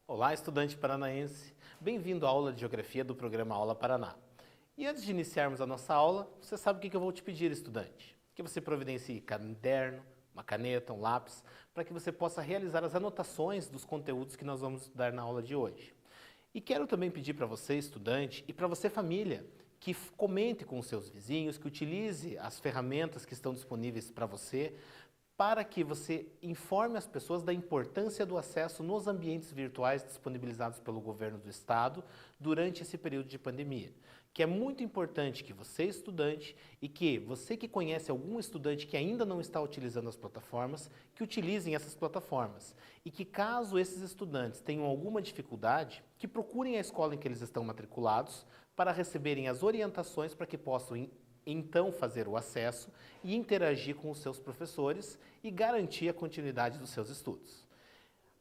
Olá, estudante paranaense. Bem-vindo à aula de Geografia do programa Aula Paraná. E antes de iniciarmos a nossa aula, você sabe o que eu vou te pedir, estudante? Que você providencie caderno, uma caneta, um lápis, para que você possa realizar as anotações dos conteúdos que nós vamos estudar na aula de hoje. E quero também pedir para você, estudante, e para você, família, que comente com os seus vizinhos, que utilize as ferramentas que estão disponíveis para você, para que você informe as pessoas da importância do acesso nos ambientes virtuais disponibilizados pelo governo do estado durante esse período de pandemia. Que é muito importante que você, estudante, e que você que conhece algum estudante que ainda não está utilizando as plataformas, que utilizem essas plataformas. E que caso esses estudantes tenham alguma dificuldade, que procurem a escola em que eles estão matriculados para receberem as orientações para que possam então fazer o acesso e interagir com os seus professores e garantir a continuidade dos seus estudos.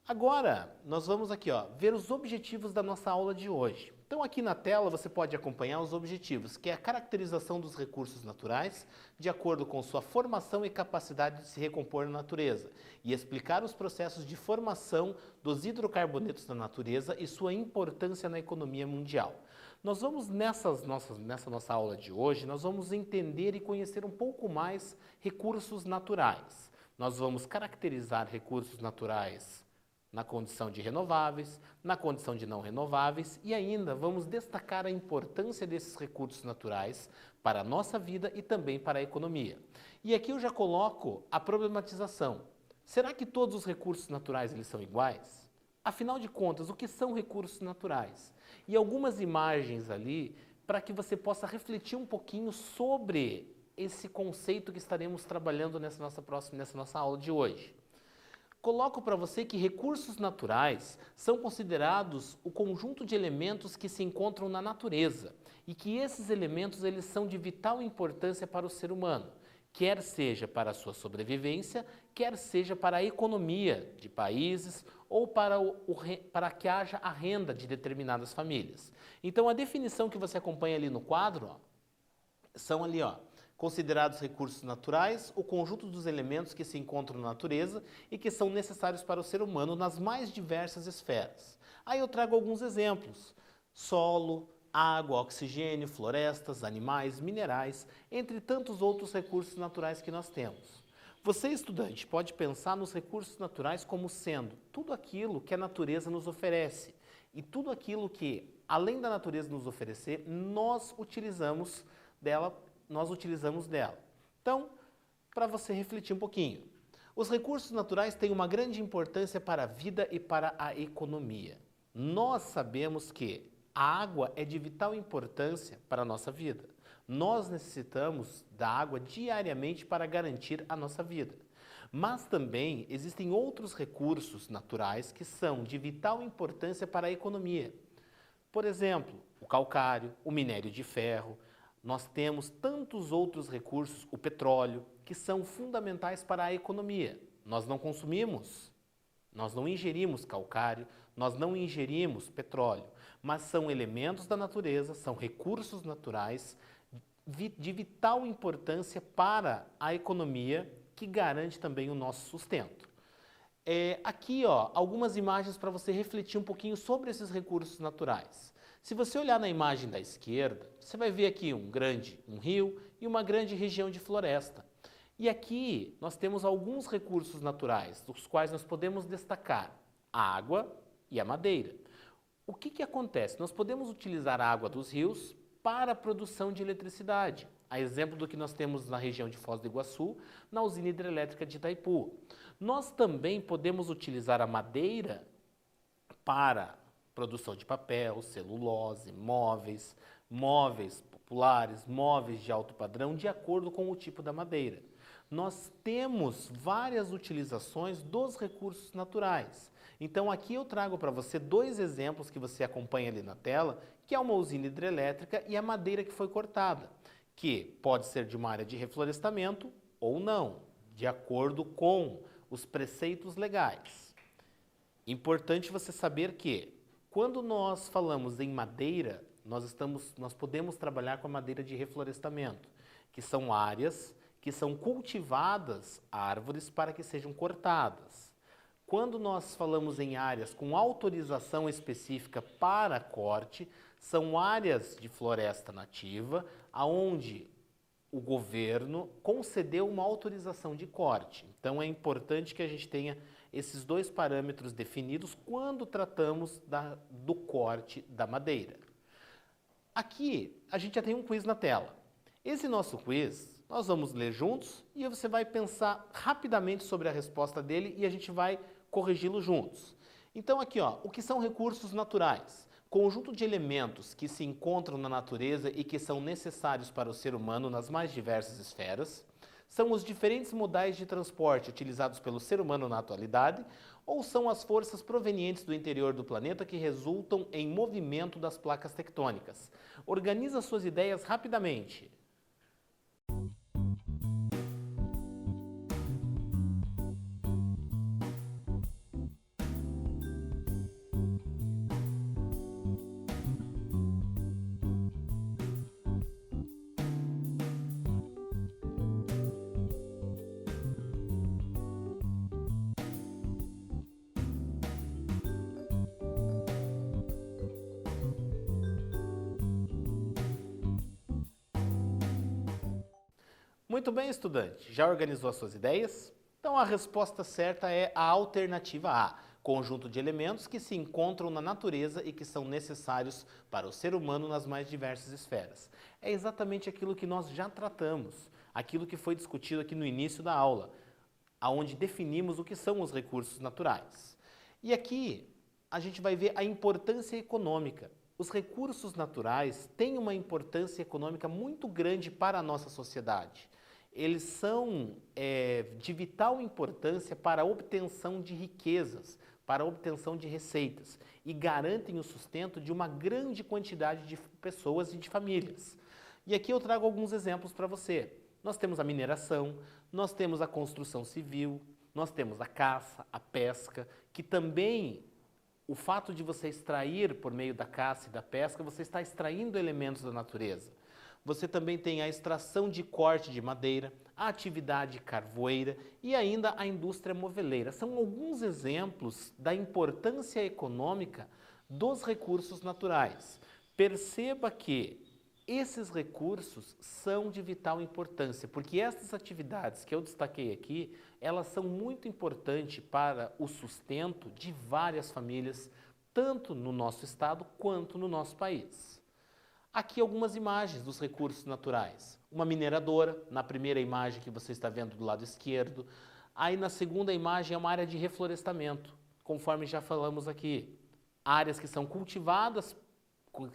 Agora, nós vamos aqui ver os objetivos da nossa aula de hoje. Então aqui na tela você pode acompanhar os objetivos, que é a caracterização dos recursos naturais, de acordo com sua formação e capacidade de se recompor na natureza, e explicar os processos de formação dos hidrocarbonetos na natureza e sua importância na economia mundial. Nós vamos, nessa nossa aula de hoje, nós vamos entender e conhecer um pouco mais recursos naturais. Nós vamos caracterizar recursos naturais na condição de renováveis, na condição de não renováveis e ainda vamos destacar a importância desses recursos naturais para a nossa vida e também para a economia. E aqui eu já coloco a problematização. Será que todos os recursos naturais eles são iguais? Afinal de contas, o que são recursos naturais? E algumas imagens ali para que você possa refletir um pouquinho sobre esse conceito que estaremos trabalhando nessa nossa aula de hoje. Coloco para você que recursos naturais são considerados o conjunto de elementos que se encontram na natureza e que esses elementos eles são de vital importância para o ser humano, quer seja para a sua sobrevivência, quer seja para a economia de países ou para que haja a renda de determinadas famílias. Então a definição que você acompanha ali no quadro, são ali, considerados recursos naturais, o conjunto dos elementos que se encontram na natureza e que são necessários para o ser humano nas mais diversas esferas. Aí eu trago alguns exemplos: solo, água, oxigênio, florestas, animais, minerais, entre tantos outros recursos naturais que nós temos. Você, estudante, pode pensar nos recursos naturais como sendo tudo aquilo que a natureza nos oferece e tudo aquilo que, além da natureza nos oferecer, nós utilizamos dela. Então, para você refletir um pouquinho, os recursos naturais têm uma grande importância para a vida e para a economia. Nós sabemos que a água é de vital importância para a nossa vida. Nós necessitamos da água diariamente para garantir a nossa vida. Mas também existem outros recursos naturais que são de vital importância para a economia. Por exemplo, o calcário, o minério de ferro. Nós temos tantos outros recursos, o petróleo, que são fundamentais para a economia. Nós não consumimos, nós não ingerimos calcário, nós não ingerimos petróleo, mas são elementos da natureza, são recursos naturais de vital importância para a economia, que garante também o nosso sustento. Aqui, algumas imagens para você refletir um pouquinho sobre esses recursos naturais. Se você olhar na imagem da esquerda, você vai ver aqui um rio e uma grande região de floresta. E aqui nós temos alguns recursos naturais, dos quais nós podemos destacar a água e a madeira. O que acontece? Nós podemos utilizar a água dos rios para a produção de eletricidade, a exemplo do que nós temos na região de Foz do Iguaçu, na usina hidrelétrica de Itaipu. Nós também podemos utilizar a madeira para produção de papel, celulose, móveis populares, móveis de alto padrão, de acordo com o tipo da madeira. Nós temos várias utilizações dos recursos naturais. Então aqui eu trago para você dois exemplos que você acompanha ali na tela, que é uma usina hidrelétrica e a madeira que foi cortada, que pode ser de uma área de reflorestamento ou não, de acordo com os preceitos legais. Importante você saber que, quando nós falamos em madeira, nós podemos trabalhar com a madeira de reflorestamento, que são áreas que são cultivadas árvores para que sejam cortadas. Quando nós falamos em áreas com autorização específica para corte, são áreas de floresta nativa, aonde o governo concedeu uma autorização de corte. Então é importante que a gente tenha esses dois parâmetros definidos quando tratamos do corte da madeira. Aqui a gente já tem um quiz na tela. Esse nosso quiz nós vamos ler juntos e você vai pensar rapidamente sobre a resposta dele e a gente vai corrigi-lo juntos. Então aqui, ó, o que são recursos naturais? Conjunto de elementos que se encontram na natureza e que são necessários para o ser humano nas mais diversas esferas. São os diferentes modais de transporte utilizados pelo ser humano na atualidade, ou são as forças provenientes do interior do planeta que resultam em movimento das placas tectônicas? Organiza suas ideias rapidamente. Muito bem, estudante. Já organizou as suas ideias? Então a resposta certa é a alternativa A, conjunto de elementos que se encontram na natureza e que são necessários para o ser humano nas mais diversas esferas. É exatamente aquilo que nós já tratamos, aquilo que foi discutido aqui no início da aula, onde definimos o que são os recursos naturais. E aqui a gente vai ver a importância econômica. Os recursos naturais têm uma importância econômica muito grande para a nossa sociedade. Eles são de vital importância para a obtenção de riquezas, para a obtenção de receitas e garantem o sustento de uma grande quantidade de pessoas e de famílias. E aqui eu trago alguns exemplos para você. Nós temos a mineração, nós temos a construção civil, nós temos a caça, a pesca, que também o fato de você extrair por meio da caça e da pesca, você está extraindo elementos da natureza. Você também tem a extração de corte de madeira, a atividade carvoeira e ainda a indústria moveleira. São alguns exemplos da importância econômica dos recursos naturais. Perceba que esses recursos são de vital importância, porque essas atividades que eu destaquei aqui, elas são muito importantes para o sustento de várias famílias, tanto no nosso estado quanto no nosso país. Aqui algumas imagens dos recursos naturais. Uma mineradora, na primeira imagem que você está vendo do lado esquerdo. Aí na segunda imagem é uma área de reflorestamento, conforme já falamos aqui. Áreas que são cultivadas,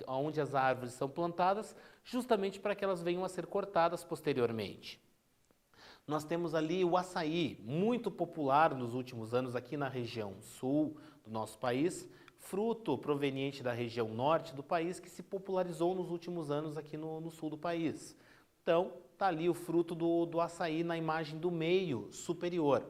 onde as árvores são plantadas, justamente para que elas venham a ser cortadas posteriormente. Nós temos ali o açaí, muito popular nos últimos anos aqui na região sul do nosso país, fruto proveniente da região norte do país que se popularizou nos últimos anos aqui no sul do país. Então, está ali o fruto do açaí na imagem do meio superior.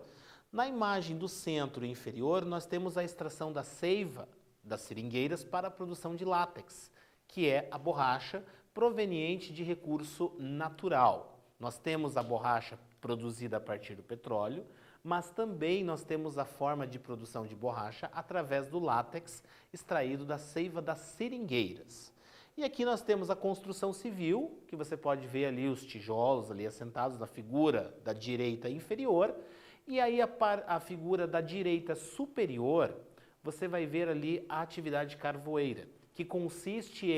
Na imagem do centro inferior, nós temos a extração da seiva das seringueiras para a produção de látex, que é a borracha proveniente de recurso natural. Nós temos a borracha produzida a partir do petróleo, mas também nós temos a forma de produção de borracha através do látex extraído da seiva das seringueiras. E aqui nós temos a construção civil, que você pode ver ali os tijolos ali assentados na figura da direita inferior, e aí a figura da direita superior, você vai ver ali a atividade carvoeira, que consiste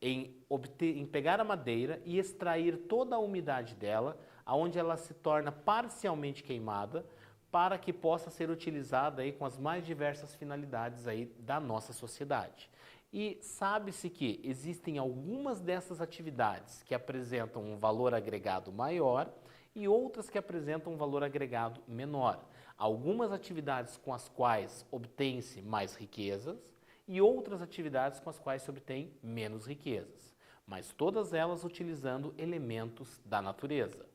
em pegar a madeira e extrair toda a umidade dela, onde ela se torna parcialmente queimada, para que possa ser utilizada aí com as mais diversas finalidades aí da nossa sociedade. E sabe-se que existem algumas dessas atividades que apresentam um valor agregado maior e outras que apresentam um valor agregado menor. Algumas atividades com as quais obtém-se mais riquezas e outras atividades com as quais se obtém menos riquezas, mas todas elas utilizando elementos da natureza.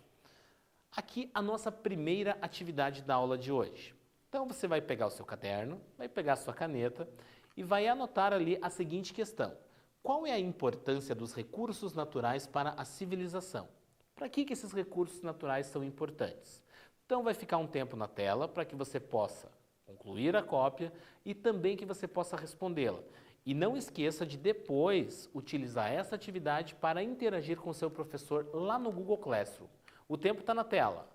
Aqui a nossa primeira atividade da aula de hoje. Então você vai pegar o seu caderno, vai pegar a sua caneta e vai anotar ali a seguinte questão. Qual é a importância dos recursos naturais para a civilização? Para que esses recursos naturais são importantes? Então vai ficar um tempo na tela para que você possa concluir a cópia e também que você possa respondê-la. E não esqueça de depois utilizar essa atividade para interagir com seu professor lá no Google Classroom. O tempo está na tela.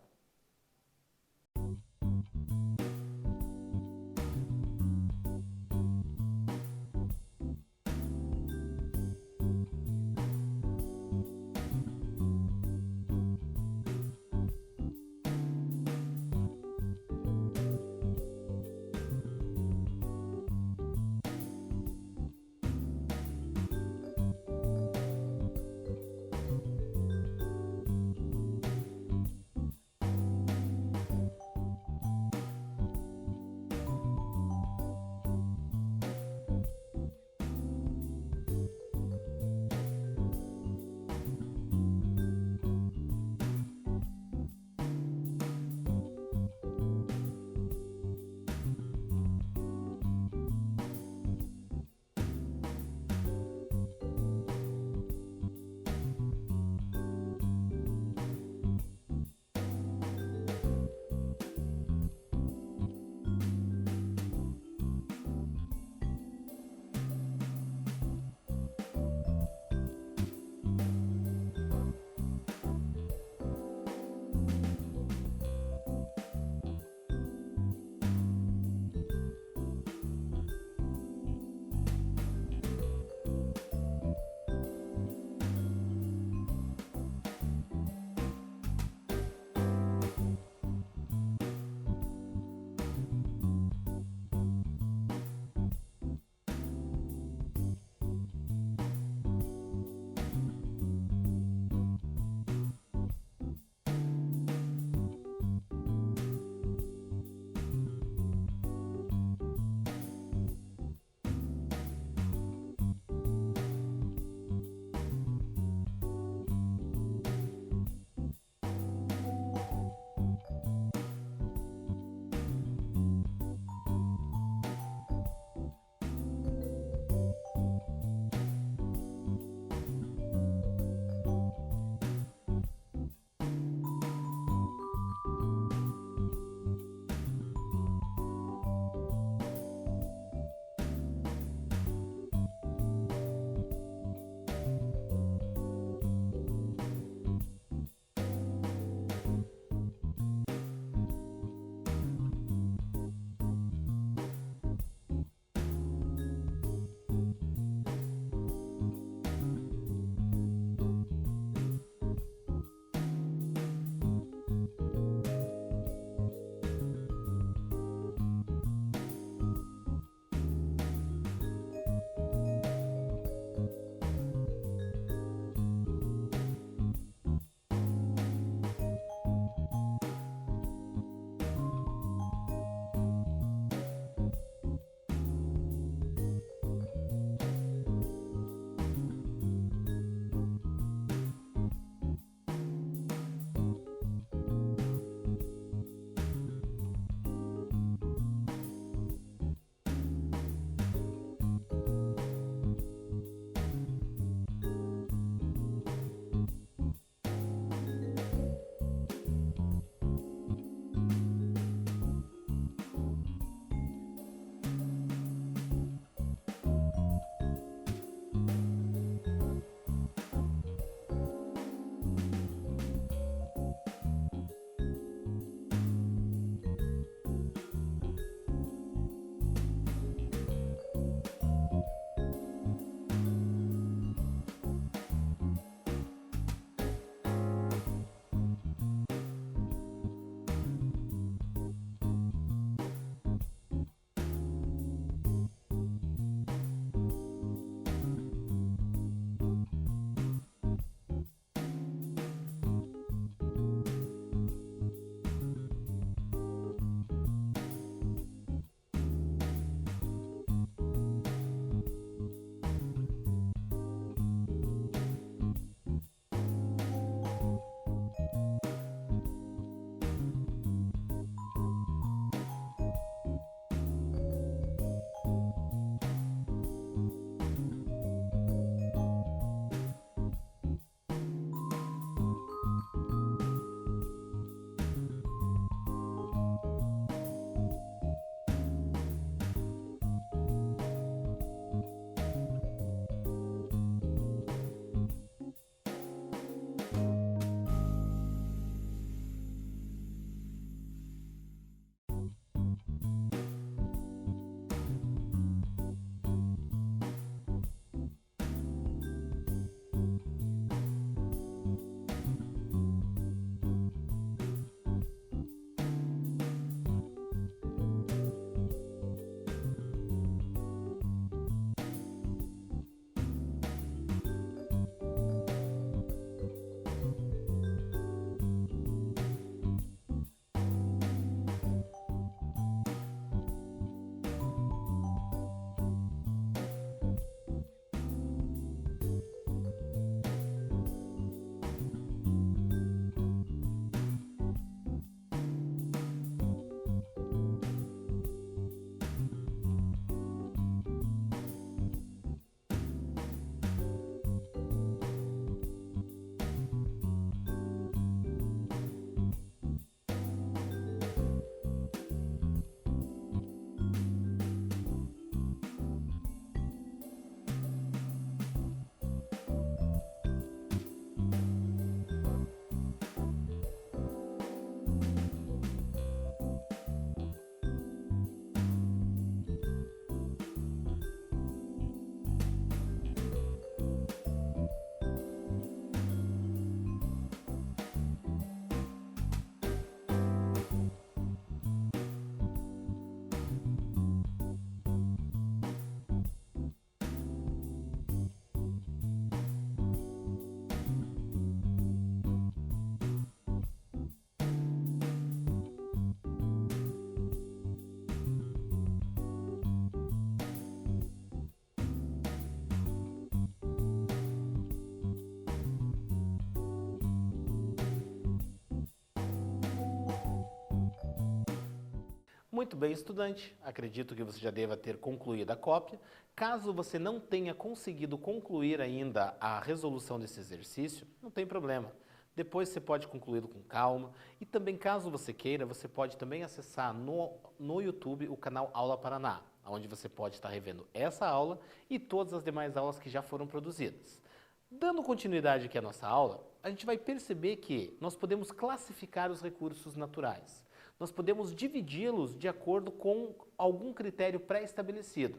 Muito bem, estudante. Acredito que você já deva ter concluído a cópia. Caso você não tenha conseguido concluir ainda a resolução desse exercício, não tem problema. Depois você pode concluí-lo com calma. E também, caso você queira, você pode também acessar no YouTube o canal Aula Paraná, onde você pode estar revendo essa aula e todas as demais aulas que já foram produzidas. Dando continuidade aqui à nossa aula, a gente vai perceber que nós podemos classificar os recursos naturais. Nós podemos dividi-los de acordo com algum critério pré-estabelecido.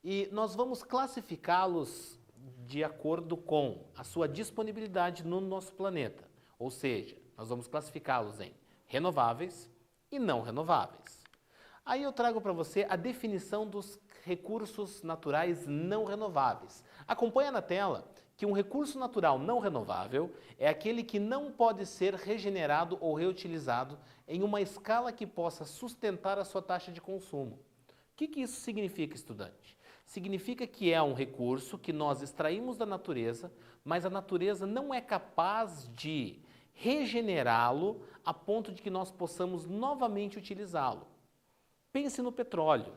E nós vamos classificá-los de acordo com a sua disponibilidade no nosso planeta. Ou seja, nós vamos classificá-los em renováveis e não renováveis. Aí eu trago para você a definição dos recursos naturais não renováveis. Acompanha na tela que um recurso natural não renovável é aquele que não pode ser regenerado ou reutilizado em uma escala que possa sustentar a sua taxa de consumo. O que isso significa, estudante? Significa que é um recurso que nós extraímos da natureza, mas a natureza não é capaz de regenerá-lo a ponto de que nós possamos novamente utilizá-lo. Pense no petróleo.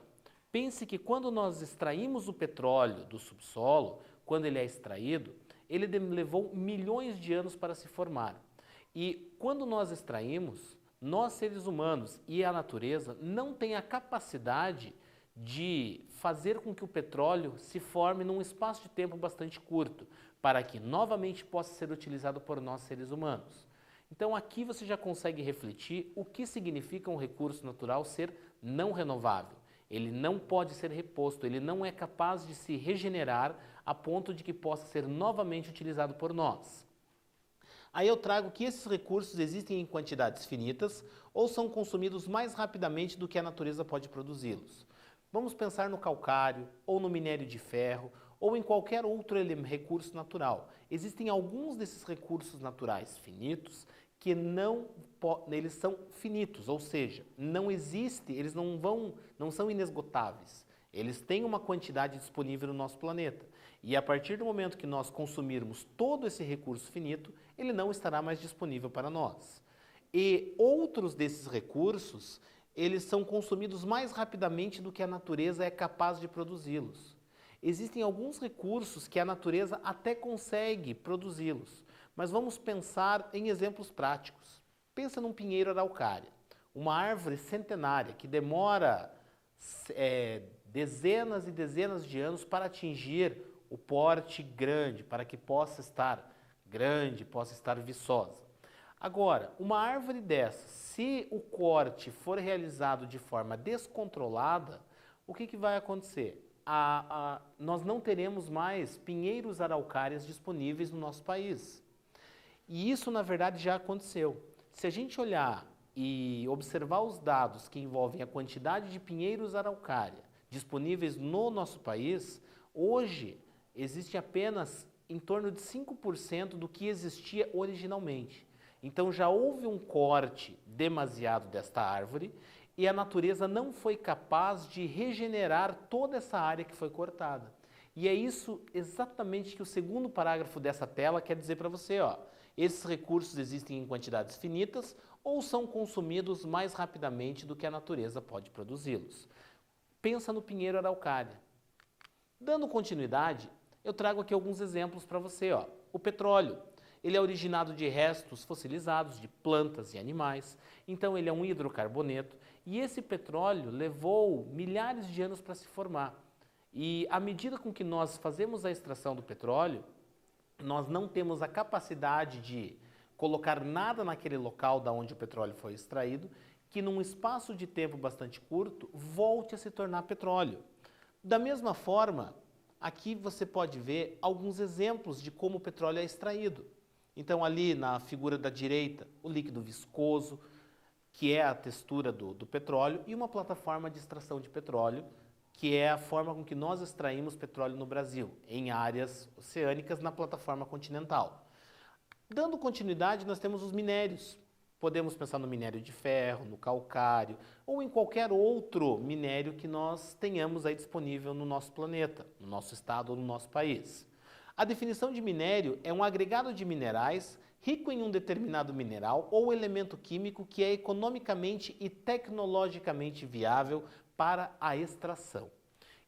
Pense que quando nós extraímos o petróleo do subsolo, quando ele é extraído, ele levou milhões de anos para se formar. E quando nós extraímos, nós seres humanos e a natureza não têm a capacidade de fazer com que o petróleo se forme num espaço de tempo bastante curto, para que novamente possa ser utilizado por nós seres humanos. Então aqui você já consegue refletir o que significa um recurso natural ser não renovável. Ele não pode ser reposto, ele não é capaz de se regenerar a ponto de que possa ser novamente utilizado por nós. Aí eu trago que esses recursos existem em quantidades finitas ou são consumidos mais rapidamente do que a natureza pode produzi-los. Vamos pensar no calcário, ou no minério de ferro, ou em qualquer outro recurso natural. Existem alguns desses recursos naturais finitos que eles são finitos, ou seja, não existe, eles não são inesgotáveis. Eles têm uma quantidade disponível no nosso planeta. E a partir do momento que nós consumirmos todo esse recurso finito, ele não estará mais disponível para nós. E outros desses recursos, eles são consumidos mais rapidamente do que a natureza é capaz de produzi-los. Existem alguns recursos que a natureza até consegue produzi-los, mas vamos pensar em exemplos práticos. Pensa num pinheiro araucária, uma árvore centenária que demora dezenas e dezenas de anos para atingir o porte grande, para que possa estar grande, possa estar viçosa. Agora, uma árvore dessa, se o corte for realizado de forma descontrolada, o que vai acontecer? Nós não teremos mais pinheiros araucárias disponíveis no nosso país. E isso, na verdade, já aconteceu. Se a gente olhar e observar os dados que envolvem a quantidade de pinheiros araucária disponíveis no nosso país, hoje existe apenas em torno de 5% do que existia originalmente. Então já houve um corte demasiado desta árvore e a natureza não foi capaz de regenerar toda essa área que foi cortada. E é isso exatamente que o segundo parágrafo dessa tela quer dizer para você, ó. Esses recursos existem em quantidades finitas ou são consumidos mais rapidamente do que a natureza pode produzi-los. Pensa no pinheiro araucária. Dando continuidade, eu trago aqui alguns exemplos para você, ó. O petróleo. Ele é originado de restos fossilizados de plantas e animais, então ele é um hidrocarboneto e esse petróleo levou milhares de anos para se formar. E à medida com que nós fazemos a extração do petróleo, nós não temos a capacidade de colocar nada naquele local da onde o petróleo foi extraído, que num espaço de tempo bastante curto volte a se tornar petróleo. Da mesma forma, aqui você pode ver alguns exemplos de como o petróleo é extraído. Então ali na figura da direita, o líquido viscoso, que é a textura do petróleo, e uma plataforma de extração de petróleo, que é a forma com que nós extraímos petróleo no Brasil, em áreas oceânicas na plataforma continental. Dando continuidade, nós temos os minérios. Podemos pensar no minério de ferro, no calcário, ou em qualquer outro minério que nós tenhamos aí disponível no nosso planeta, no nosso estado ou no nosso país. A definição de minério é um agregado de minerais rico em um determinado mineral ou elemento químico que é economicamente e tecnologicamente viável para a extração.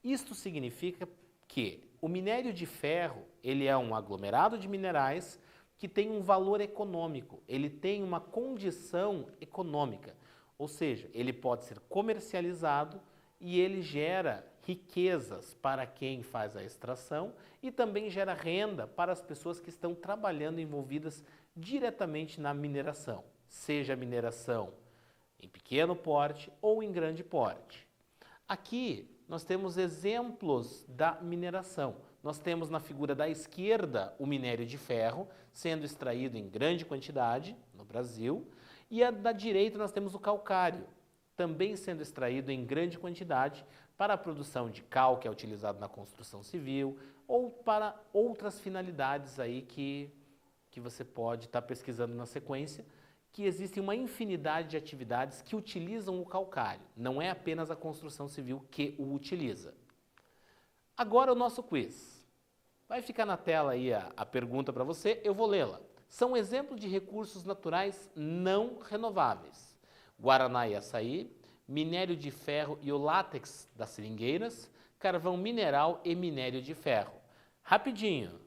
Isto significa que o minério de ferro, ele é um aglomerado de minerais que tem um valor econômico, ele tem uma condição econômica, ou seja, ele pode ser comercializado e ele gera riquezas para quem faz a extração e também gera renda para as pessoas que estão trabalhando envolvidas diretamente na mineração, seja a mineração em pequeno porte ou em grande porte. Aqui nós temos exemplos da mineração. Nós temos na figura da esquerda o minério de ferro sendo extraído em grande quantidade no Brasil e a da direita nós temos o calcário, também sendo extraído em grande quantidade para a produção de cal, que é utilizado na construção civil, ou para outras finalidades aí que você pode estar pesquisando na sequência, que existe uma infinidade de atividades que utilizam o calcário. Não é apenas a construção civil que o utiliza. Agora o nosso quiz. Vai ficar na tela aí a pergunta para você, eu vou lê-la. São exemplos de recursos naturais não renováveis: guaraná e açaí, minério de ferro e o látex das seringueiras, carvão mineral e minério de ferro. Rapidinho.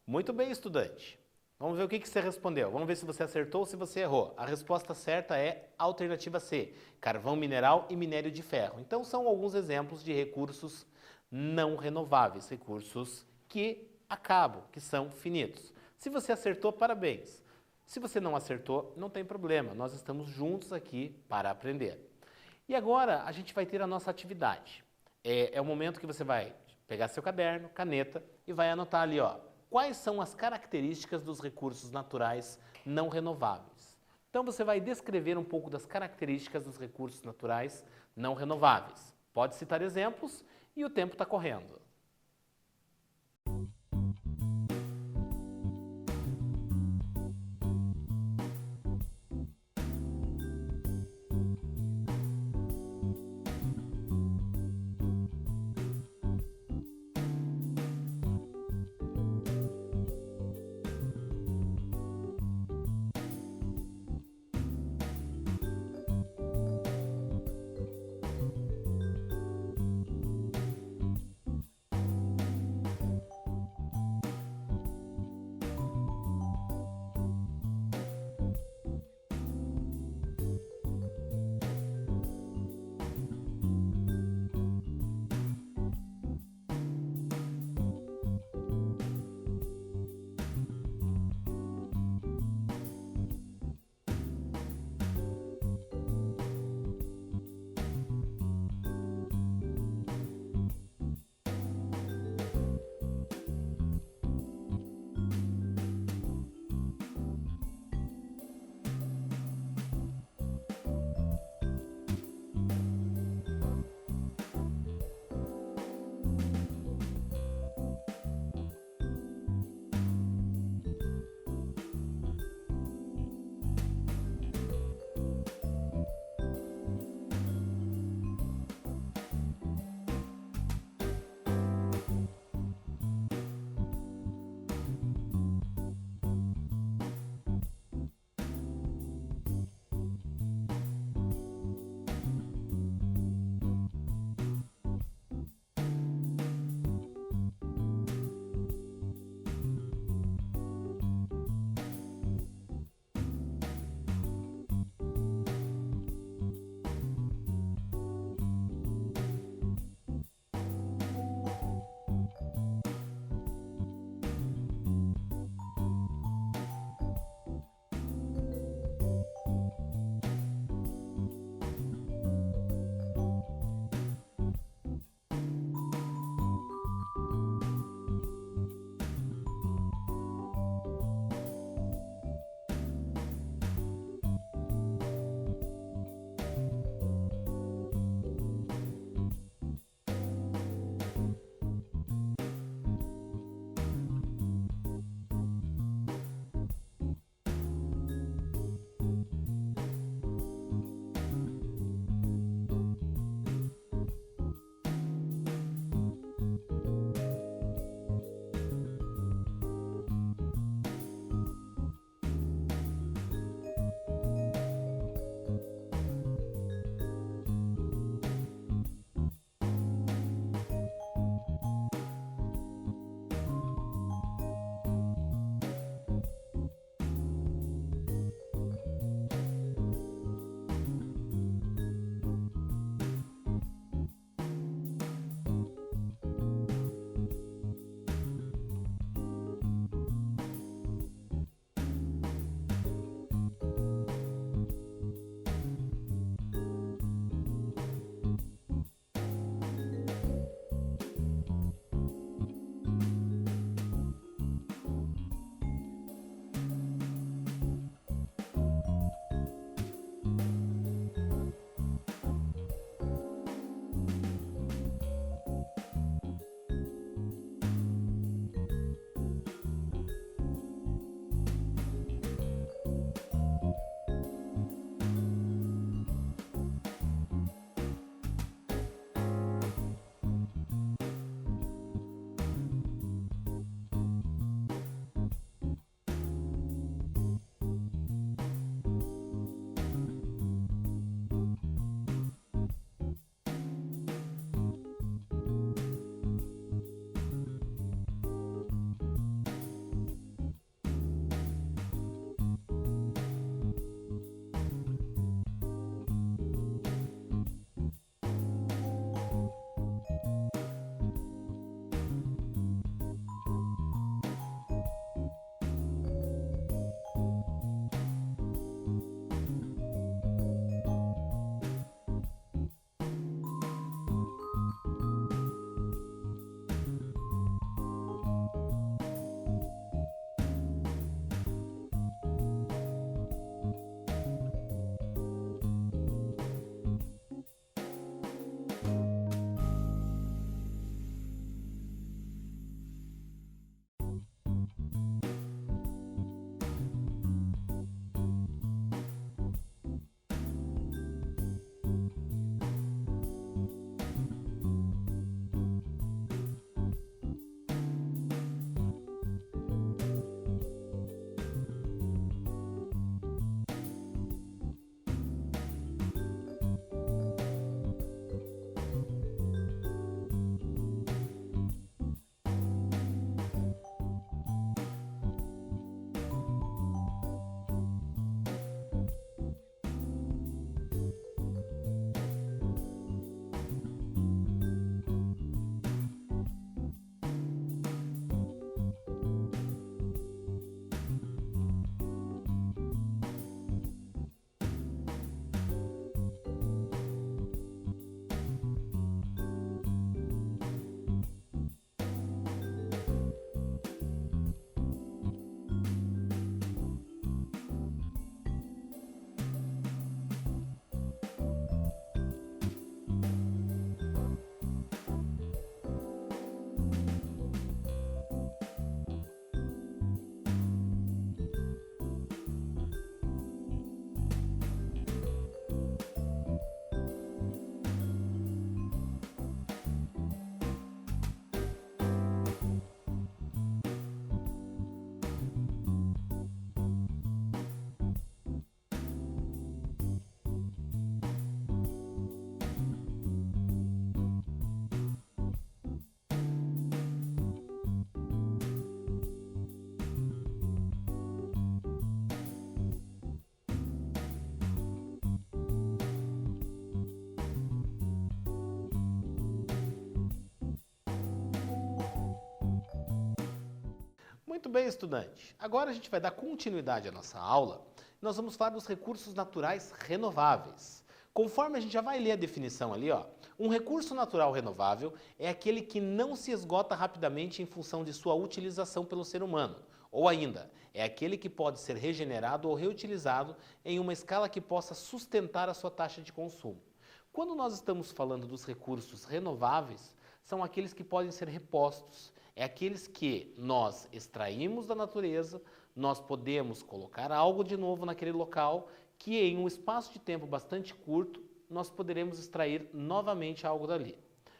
Muito bem, estudante. Vamos ver o que você respondeu. Vamos ver se você acertou ou se você errou. A resposta certa é a alternativa C, carvão mineral e minério de ferro. Então, são alguns exemplos de recursos não renováveis, recursos que acabam, que são finitos. Se você acertou, parabéns. Se você não acertou, não tem problema. Nós estamos juntos aqui para aprender. E agora, a gente vai ter a nossa atividade. É o momento que você vai pegar seu caderno, caneta e vai anotar ali, ó. Quais são as características dos recursos naturais não renováveis? Então você vai descrever um pouco das características dos recursos naturais não renováveis. Pode citar exemplos e o tempo está correndo. Muito bem, estudante. Agora a gente vai dar continuidade à nossa aula. Nós vamos falar dos recursos naturais renováveis. Conforme a gente já vai ler a definição ali, ó, um recurso natural renovável é aquele que não se esgota rapidamente em função de sua utilização pelo ser humano. Ou ainda, é aquele que pode ser regenerado ou reutilizado em uma escala que possa sustentar a sua taxa de consumo. Quando nós estamos falando dos recursos renováveis, são aqueles que podem ser repostos. É aqueles que nós extraímos da natureza, nós podemos colocar algo de novo naquele local, que em um espaço de tempo bastante curto, nós poderemos extrair novamente algo dali.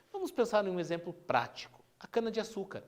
Vamos pensar em um exemplo prático, a cana-de-açúcar.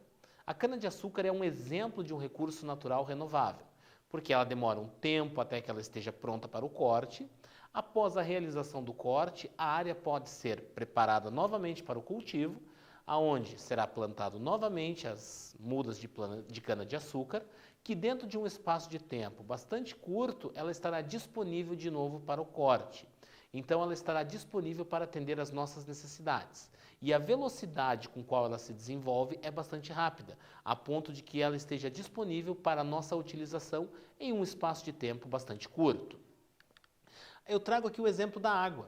A cana-de-açúcar é um exemplo de um recurso natural renovável, porque ela demora um tempo até que ela esteja pronta para o corte. Após a realização do corte, a área pode ser preparada novamente para o cultivo, aonde será plantado novamente as mudas de cana-de-açúcar, que dentro de um espaço de tempo bastante curto, ela estará disponível de novo para o corte. Então, ela estará disponível para atender às nossas necessidades. E a velocidade com qual ela se desenvolve é bastante rápida, a ponto de que ela esteja disponível para a nossa utilização em um espaço de tempo bastante curto. Eu trago aqui o exemplo da água.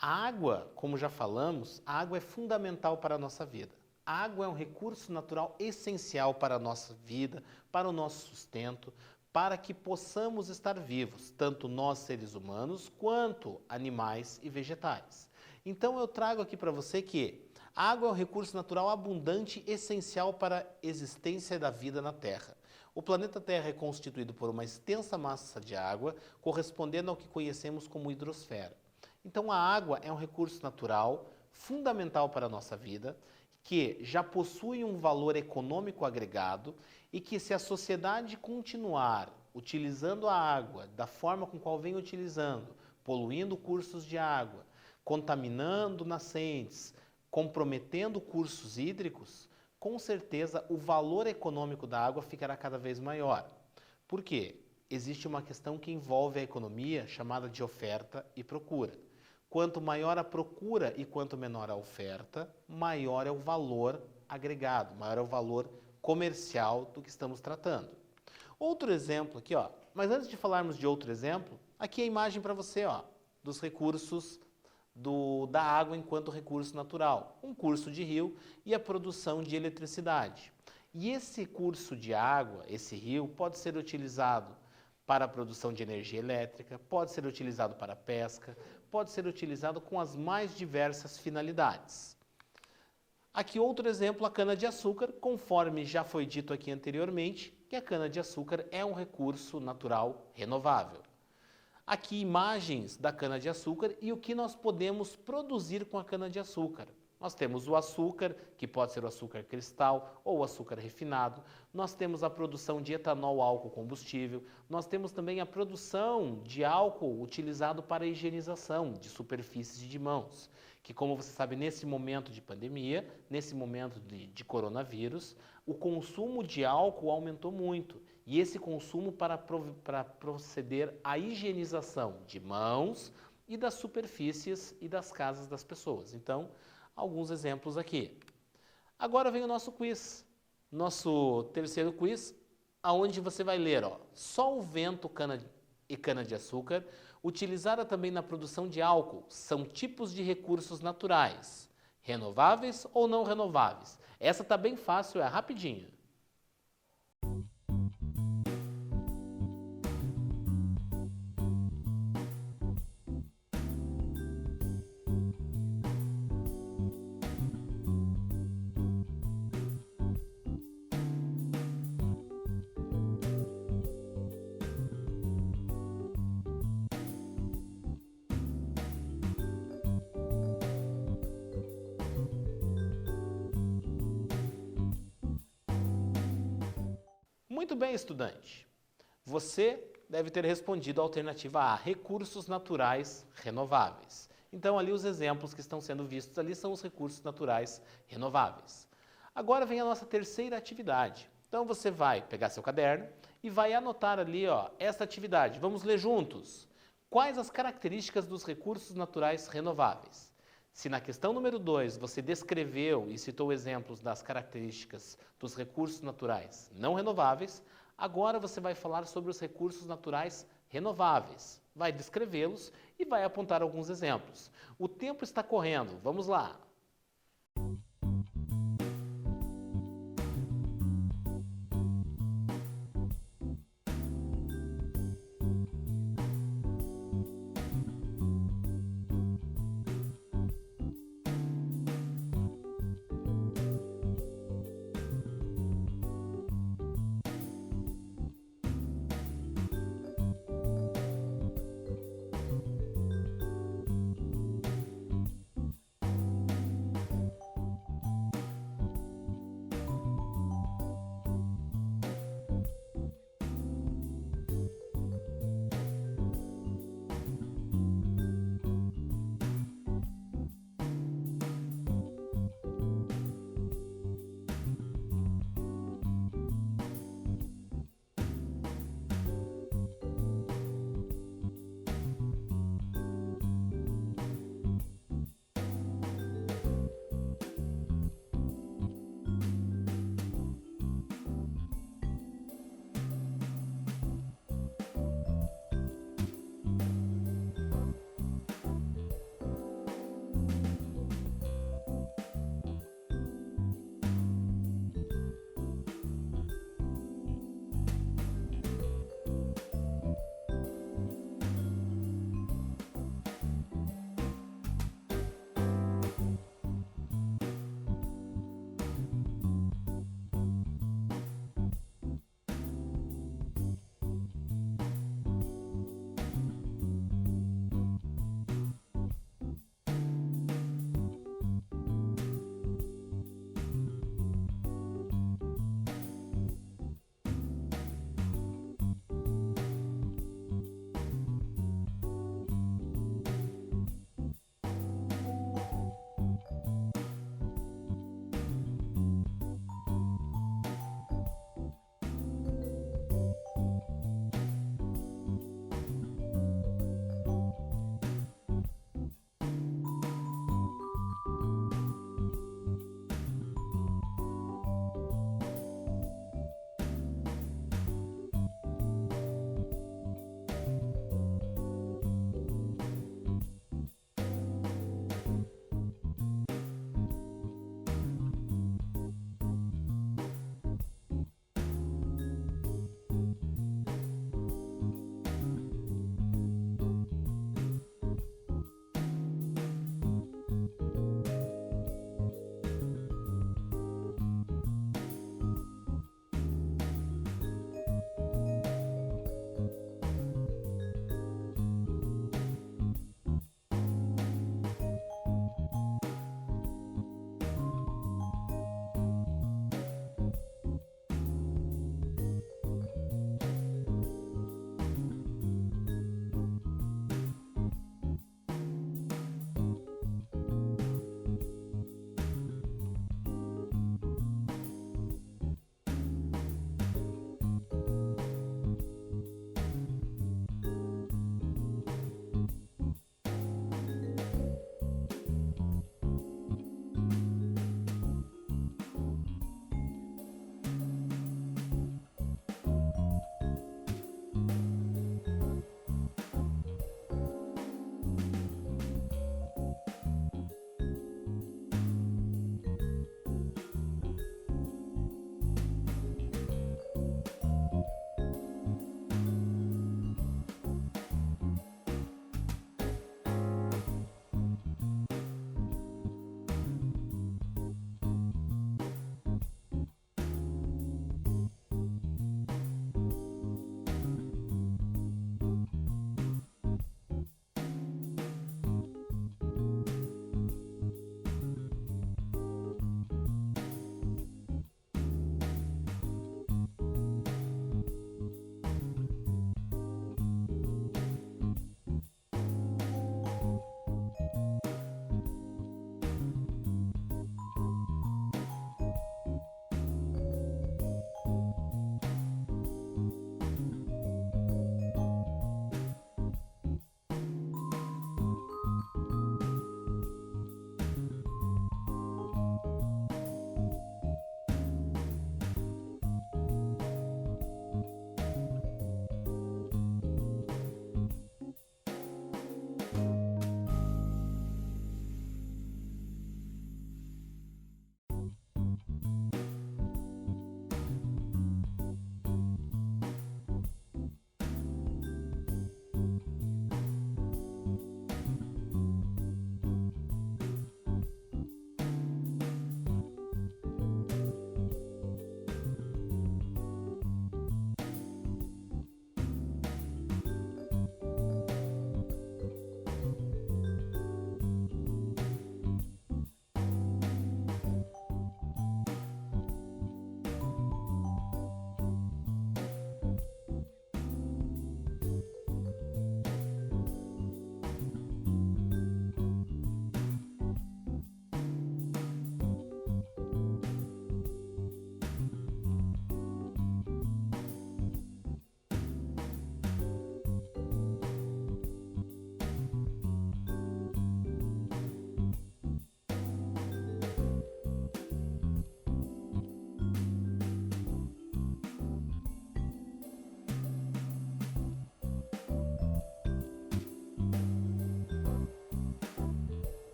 A água, como já falamos, a água é fundamental para a nossa vida. A água é um recurso natural essencial para a nossa vida, para o nosso sustento, para que possamos estar vivos, tanto nós seres humanos, quanto animais e vegetais. Então eu trago aqui para você que a água é um recurso natural abundante, essencial para a existência da vida na Terra. O planeta Terra é constituído por uma extensa massa de água, correspondendo ao que conhecemos como hidrosfera. Então, a água é um recurso natural fundamental para a nossa vida, que já possui um valor econômico agregado e que, se a sociedade continuar utilizando a água da forma com qual vem utilizando, poluindo cursos de água, contaminando nascentes, comprometendo cursos hídricos, com certeza o valor econômico da água ficará cada vez maior. Por quê? Existe uma questão que envolve a economia chamada de oferta e procura. Quanto maior a procura e quanto menor a oferta, maior é o valor agregado, maior é o valor comercial do que estamos tratando. Outro exemplo aqui, ó. Mas antes de falarmos de outro exemplo, aqui a imagem para você, ó, dos recursos da água enquanto recurso natural, um curso de rio e a produção de eletricidade. E esse curso de água, esse rio, pode ser utilizado para a produção de energia elétrica, pode ser utilizado para a pesca, pode ser utilizado com as mais diversas finalidades. Aqui outro exemplo, a cana-de-açúcar, conforme já foi dito aqui anteriormente, que a cana-de-açúcar é um recurso natural renovável. Aqui imagens da cana-de-açúcar e o que nós podemos produzir com a cana-de-açúcar. Nós temos o açúcar, que pode ser o açúcar cristal ou o açúcar refinado. Nós temos a produção de etanol álcool combustível. Nós temos também a produção de álcool utilizado para a higienização de superfícies de mãos. Que, como você sabe, nesse momento de pandemia, nesse momento de coronavírus, o consumo de álcool aumentou muito. E esse consumo para proceder à higienização de mãos e das superfícies e das casas das pessoas. Então, alguns exemplos aqui. Agora vem o nosso quiz, nosso terceiro quiz, aonde você vai ler, ó, solvento e cana-de-açúcar, utilizada também na produção de álcool, são tipos de recursos naturais, renováveis ou não renováveis. Essa tá bem fácil, é rapidinho. Muito bem, estudante. Você deve ter respondido a alternativa A, recursos naturais renováveis. Então, ali os exemplos que estão sendo vistos ali são os recursos naturais renováveis. Agora vem a nossa terceira atividade. Então, você vai pegar seu caderno e vai anotar ali, ó, esta atividade. Vamos ler juntos. Quais as características dos recursos naturais renováveis? Se na questão número 2 você descreveu e citou exemplos das características dos recursos naturais não renováveis, agora você vai falar sobre os recursos naturais renováveis. Vai descrevê-los e vai apontar alguns exemplos. O tempo está correndo, vamos lá!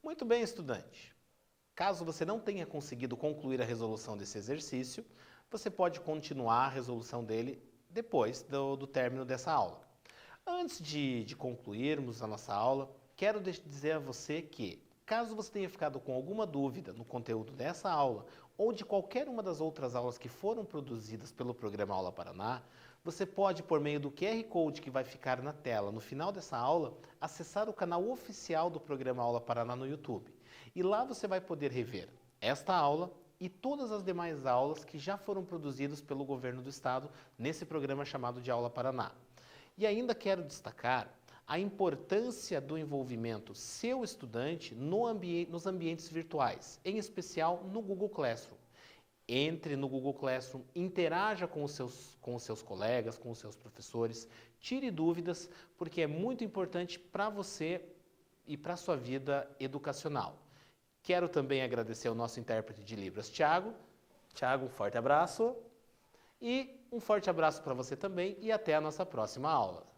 Muito bem, estudante. Caso você não tenha conseguido concluir a resolução desse exercício, você pode continuar a resolução dele depois do término dessa aula. Antes de concluirmos a nossa aula, quero dizer a você que, caso você tenha ficado com alguma dúvida no conteúdo dessa aula ou de qualquer uma das outras aulas que foram produzidas pelo programa Aula Paraná, você pode, por meio do QR Code que vai ficar na tela no final dessa aula, acessar o canal oficial do programa Aula Paraná no YouTube. E lá você vai poder rever esta aula e todas as demais aulas que já foram produzidas pelo governo do estado nesse programa chamado de Aula Paraná. E ainda quero destacar a importância do envolvimento seu estudante nos ambientes virtuais, em especial no Google Classroom. Entre no Google Classroom, interaja com os seus colegas, com os seus professores, tire dúvidas, porque é muito importante para você e para a sua vida educacional. Quero também agradecer ao nosso intérprete de Libras, Thiago. Thiago, um forte abraço. E um forte abraço para você também e até a nossa próxima aula.